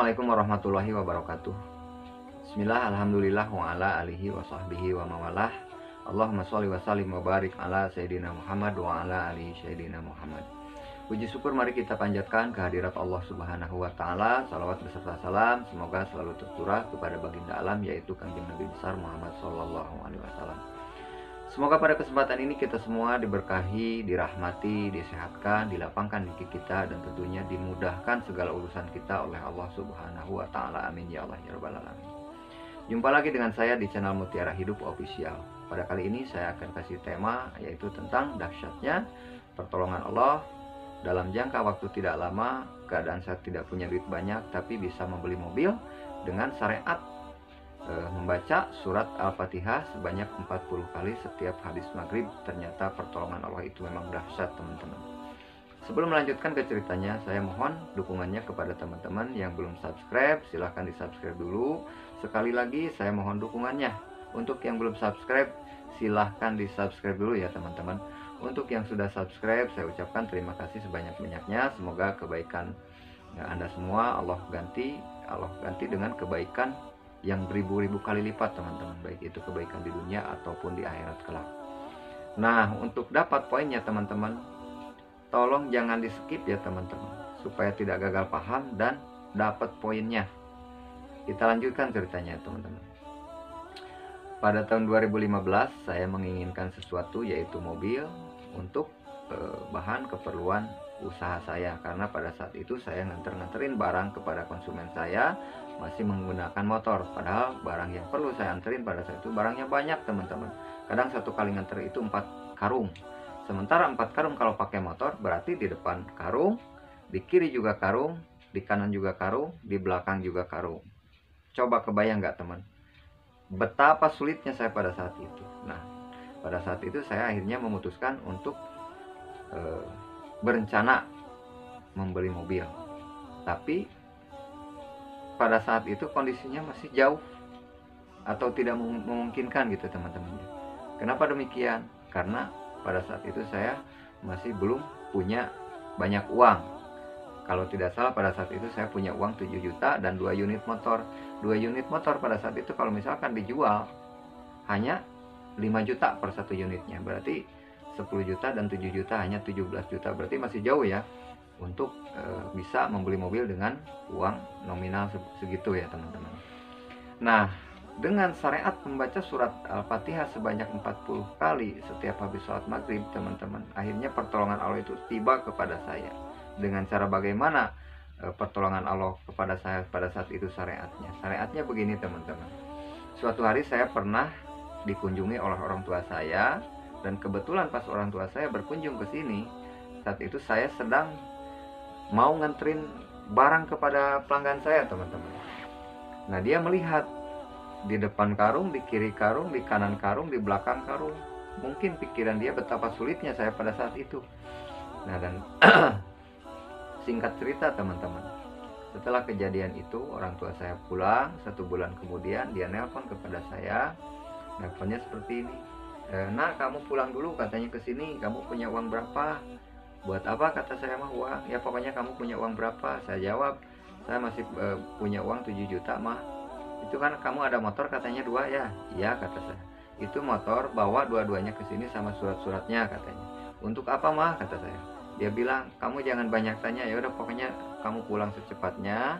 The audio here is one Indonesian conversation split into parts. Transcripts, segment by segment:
Assalamualaikum warahmatullahi wabarakatuh. Bismillah, alhamdulillah, wa ala alihi wa sahbihi wa mawalah. Allahumma sholli wa sallim wa barik ala Sayyidina Muhammad wa ala alihi Sayyidina Muhammad. Puji syukur mari kita panjatkan kehadirat Allah Subhanahu wa Ta'ala. Salawat beserta salam semoga selalu tercurah kepada baginda alam, yaitu Kanjeng Nabi besar Muhammad Sallallahu Alaihi Wasallam. Semoga pada kesempatan ini kita semua diberkahi, dirahmati, disehatkan, dilapangkan rezeki kita, dan tentunya dimudahkan segala urusan kita oleh Allah Subhanahu wa Ta'ala. Amin ya Allah ya Rabbal Alamin. Jumpa lagi dengan saya di channel Mutiara Hidup Official. Pada kali ini saya akan kasih tema, yaitu tentang dahsyatnya pertolongan Allah. Dalam jangka waktu tidak lama, keadaan saya tidak punya duit banyak, tapi bisa membeli mobil dengan syariat membaca surat Al-Fatihah sebanyak 40 kali setiap habis maghrib. Ternyata pertolongan Allah itu memang dahsyat, teman-teman. Sebelum melanjutkan ke ceritanya, saya mohon dukungannya kepada teman-teman yang belum subscribe. Silahkan di subscribe dulu. Sekali lagi saya mohon dukungannya. Untuk yang belum subscribe, silahkan di subscribe dulu ya teman-teman. Untuk yang sudah subscribe, saya ucapkan terima kasih sebanyak-banyaknya. Semoga kebaikan Anda semua Allah ganti dengan kebaikan yang beribu-ribu kali lipat, teman-teman, baik itu kebaikan di dunia ataupun di akhirat kelak. Nah, untuk dapat poinnya teman-teman, tolong jangan di skip ya teman-teman, supaya tidak gagal paham dan dapat poinnya. Kita lanjutkan ceritanya teman-teman. Pada tahun 2015 saya menginginkan sesuatu, yaitu mobil untuk bahan keperluan usaha saya, karena pada saat itu saya nganterin barang kepada konsumen saya masih menggunakan motor, padahal barang yang perlu saya anterin pada saat itu barangnya banyak, teman-teman. Kadang satu kali nganter itu 4 karung. Sementara 4 karung kalau pakai motor berarti di depan karung, di kiri juga karung, di kanan juga karung, di belakang juga karung. Coba kebayang nggak teman, betapa sulitnya saya pada saat itu. Nah, pada saat itu saya akhirnya memutuskan untuk berencana membeli mobil, tapi pada saat itu kondisinya masih jauh atau tidak memungkinkan gitu teman-teman. Kenapa demikian? Karena pada saat itu saya masih belum punya banyak uang. Kalau tidak salah pada saat itu saya punya uang 7 juta dan 2 unit motor. 2 unit motor pada saat itu kalau misalkan dijual hanya 5 juta per satu unitnya. Berarti 10 juta dan 7 juta hanya 17 juta. Berarti masih jauh ya untuk bisa membeli mobil dengan uang nominal segitu ya teman-teman. Nah, dengan syariat membaca surat Al-Fatihah sebanyak 40 kali setiap habis sholat maghrib, teman-teman, akhirnya pertolongan Allah itu tiba kepada saya. Dengan cara bagaimana pertolongan Allah kepada saya pada saat itu syariatnya begini teman-teman. Suatu hari saya pernah dikunjungi oleh orang tua saya, dan kebetulan pas orang tua saya berkunjung ke sini, saat itu saya sedang mau nganterin barang kepada pelanggan saya, teman-teman. Nah, dia melihat di depan karung, di kiri karung, di kanan karung, di belakang karung. Mungkin pikiran dia betapa sulitnya saya pada saat itu. Nah, dan singkat cerita teman-teman, setelah kejadian itu orang tua saya pulang, 1 bulan kemudian dia nelpon kepada saya. Nelponnya seperti ini, "Nak, kamu pulang dulu katanya ke sini, kamu punya uang berapa?" "Buat apa?" kata saya mah. "Uang, ya pokoknya kamu punya uang berapa?" Saya jawab, "Saya masih punya uang 7 juta mah." "Itu kan kamu ada motor katanya 2 ya?" "Iya," kata saya. "Itu motor, bawa dua-duanya ke sini sama surat-suratnya," katanya. "Untuk apa mah?" kata saya. Dia bilang, "Kamu jangan banyak tanya, ya udah pokoknya kamu pulang secepatnya,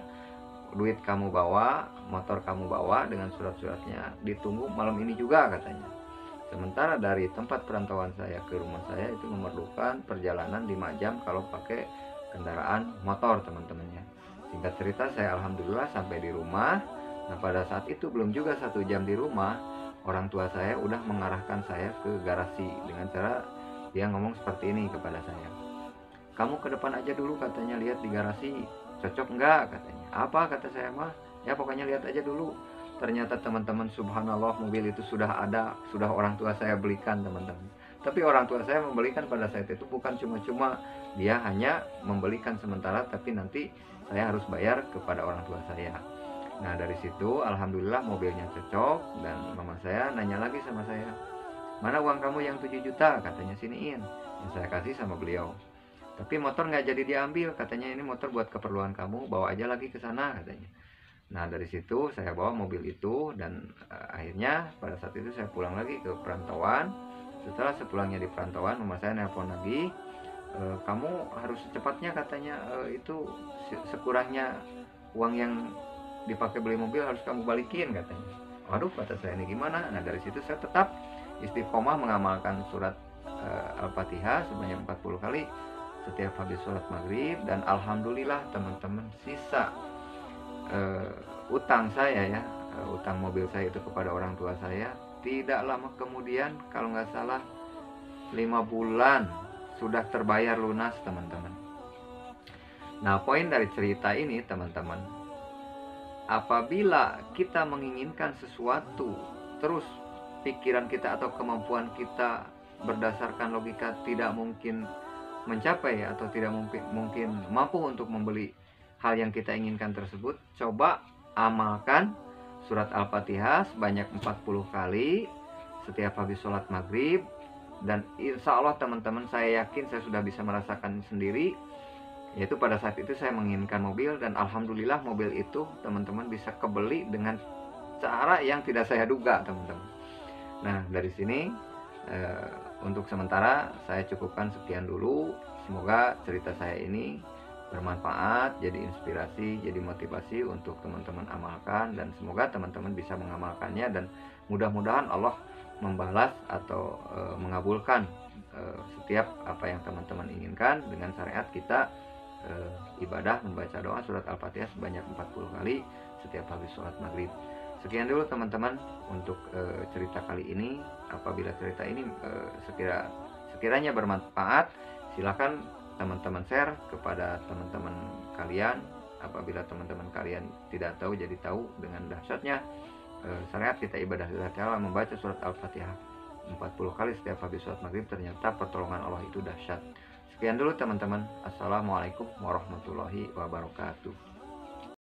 duit kamu bawa, motor kamu bawa dengan surat-suratnya, ditunggu malam ini juga," katanya. Sementara dari tempat perantauan saya ke rumah saya itu memerlukan perjalanan 5 jam kalau pakai kendaraan motor, teman-temannya. Singkat cerita, saya alhamdulillah sampai di rumah. Nah, pada saat itu belum juga 1 jam di rumah, orang tua saya udah mengarahkan saya ke garasi dengan cara dia ngomong seperti ini kepada saya, "Kamu ke depan aja dulu," katanya, "lihat di garasi cocok enggak?" katanya. "Apa?" kata saya mah. "Ya pokoknya lihat aja dulu." Ternyata teman-teman, subhanallah, mobil itu sudah ada, sudah orang tua saya belikan, teman-teman. Tapi orang tua saya membelikan pada saat itu bukan cuma-cuma, dia hanya membelikan sementara, tapi nanti saya harus bayar kepada orang tua saya. Nah, dari situ alhamdulillah mobilnya cocok, dan mama saya nanya lagi sama saya, "Mana uang kamu yang 7 juta?" katanya, "Siniin." Yang saya kasih sama beliau. Tapi motor nggak jadi diambil, katanya ini motor buat keperluan kamu, bawa aja lagi ke sana katanya. Nah dari situ saya bawa mobil itu dan akhirnya pada saat itu saya pulang lagi ke perantauan. Setelah sepulangnya di perantauan, mama saya nelpon lagi, kamu harus secepatnya katanya, itu sekurangnya uang yang dipakai beli mobil harus kamu balikin katanya. Waduh, kata saya, ini gimana? Nah dari situ saya tetap istiqomah mengamalkan surat Al-Fatihah sebanyak 40 kali setiap habis sholat maghrib, dan alhamdulillah teman-teman, sisa utang saya ya, utang mobil saya itu kepada orang tua saya, tidak lama kemudian, kalau nggak salah 5 bulan sudah terbayar lunas teman-teman. Nah poin dari cerita ini teman-teman, apabila kita menginginkan sesuatu, terus pikiran kita atau kemampuan kita berdasarkan logika tidak mungkin mencapai atau tidak mungkin mampu untuk membeli hal yang kita inginkan tersebut, coba amalkan surat Al-Fatihah sebanyak 40 kali setiap habis sholat maghrib, dan insya Allah teman-teman, saya yakin saya sudah bisa merasakan sendiri, yaitu pada saat itu saya menginginkan mobil, dan alhamdulillah mobil itu teman-teman bisa kebeli dengan cara yang tidak saya duga teman-teman. Nah dari sini untuk sementara saya cukupkan sekian dulu. Semoga cerita saya ini bermanfaat, jadi inspirasi, jadi motivasi untuk teman-teman amalkan, dan semoga teman-teman bisa mengamalkannya, dan mudah-mudahan Allah membalas atau mengabulkan setiap apa yang teman-teman inginkan dengan syariat kita ibadah membaca doa surat Al-Fatihah sebanyak 40 kali setiap habis sholat maghrib. Sekian dulu teman-teman untuk cerita kali ini. Apabila cerita ini sekiranya bermanfaat, silakan teman-teman share kepada teman-teman kalian. Apabila teman-teman kalian tidak tahu jadi tahu dengan dahsyatnya syariat kita ibadah lillahi ta'ala membaca surat Al-Fatihah 40 kali setiap habis sholat maghrib, ternyata pertolongan Allah itu dahsyat. Sekian dulu teman-teman. Assalamualaikum warahmatullahi wabarakatuh.